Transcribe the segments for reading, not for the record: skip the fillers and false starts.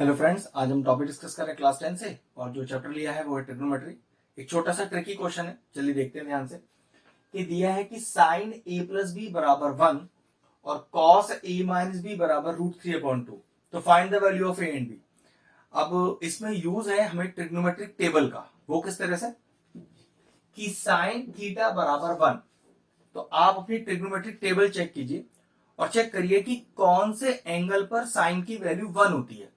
Hello friends, आज हम topic discuss कर रहे हैं क्लास 10 से और जो चैप्टर लिया है वो है ट्रिग्नोमेट्री। एक छोटा सा ट्रिकी क्वेश्चन है, चलिए देखते हैं ध्यान से। कि दिया है कि साइन ए प्लस बी बराबर 1 और कॉस ए माइनस बी बराबर √3/2। तो find the value of A and B. अब इसमें यूज है हमें ट्रिग्नोमेट्रिक टेबल का। वो किस तरह से कि साइन थीटा बराबर 1, तो आप अपनी ट्रिग्नोमेट्रिक टेबल चेक कीजिए और चेक करिए कि कौन से एंगल पर साइन की वैल्यू 1 होती है।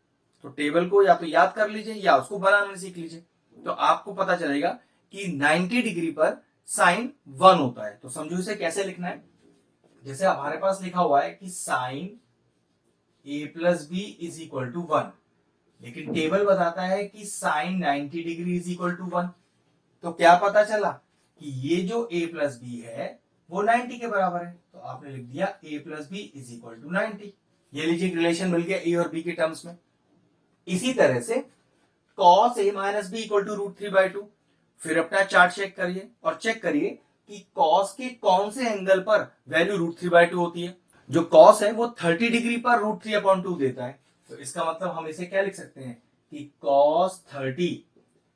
तो टेबल को या तो याद कर लीजिए या उसको बनाना सीख लीजिए, तो आपको पता चलेगा कि 90 डिग्री पर साइन 1 होता है। तो समझो इसे कैसे लिखना है। जैसे हमारे पास लिखा हुआ है कि sine A plus B is equal to 1, लेकिन टेबल बताता है कि sine 90 degree is equal to 1। तो क्या पता चला कि ये जो a प्लस बी है वो 90 के बराबर है। तो आपने लिख दिया a plus B is equal to 90। ये लीजिए रिलेशन मिल गया a और b के टर्म्स में। इसी तरह से cos a minus b equal to √3/2। फिर अपना चार्ट चेक करिए और चेक करिए कि cos के कौन से एंगल पर वैल्यू √3/2 होती है। जो cos है वो 30 डिग्री पर √3/2 देता है। तो इसका मतलब हम इसे क्या लिख सकते हैं कि cos 30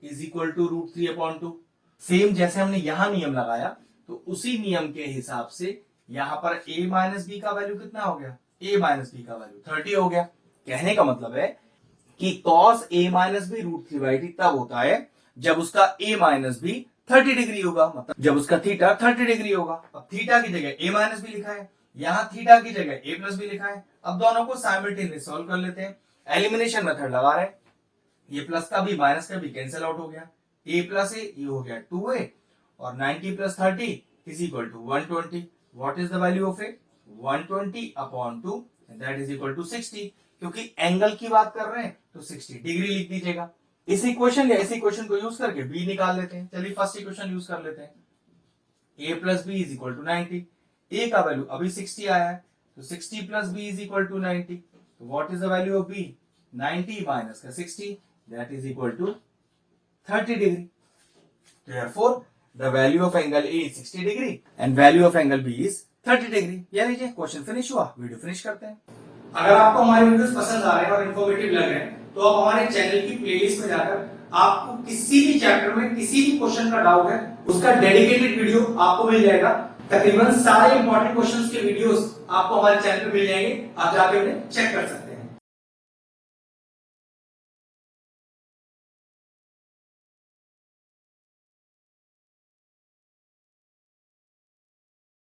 is equal to √3/2। Same जैसे हमने यहां नियम लगाया, तो उसी नियम के हिसाब से यहां पर a माइनस बी का वैल्यू कितना हो गया, a माइनस बी का वैल्यू 30 हो गया। कहने का मतलब है कि cos a माइनस बी √3/2 तब होता है जब उसका a माइनस बी 30 डिग्री होगा, मतलब जब उसका थीटा 30 डिग्री होगा। अब थीटा की जगह a माइनस बी लिखा है, यहां थीटा की जगह a प्लस बी लिखा है। अब दोनों को साइमल्टेनियसली सॉल्व कर लेते हैं। एलिमिनेशन मेथड लगा रहे हैं, ये प्लस का भी माइनस का भी कैंसिल आउट हो गया। a प्लस ए ये हो गया 2a और 90 plus 30 is equal to 120। What is the value of a 120/2 that is equal to 60। क्योंकि एंगल की बात कर रहे हैं तो 60 डिग्री लिख दीजिएगा। इस इक्वेशन या इस इक्वेशन को यूज करके b निकाल लेते हैं। चलिए फर्स्ट इक्वेशन यूज कर लेते हैं। a plus B is equal to 90। a का वैल्यू अभी 60 आया है, तो 60 plus B is equal to 90। तो what is the value of b 90 minus का 60 that is equal to 30 degree. Therefore, the value of angle A is 60 degree and value of angle B is 30 degree. ये लीजिए question finish हुआ। Video finish करते हैं। अगर आपको हमारे videos पसंद आ रहे हैं और इन्फॉर्मेटिव लग रहे हैं तो आप हमारे चैनल की प्लेलिस्ट में जाकर आपको किसी भी चैप्टर में किसी भी क्वेश्चन का डाउट है उसका डेडिकेटेड वीडियो आपको मिल जाएगा। तकरीबन सारे इंपॉर्टेंट क्वेश्चंस के वीडियोस आपको हमारे चैनल पे मिल जाएंगे, आप जाके उन्हें चेक कर सकते हैं।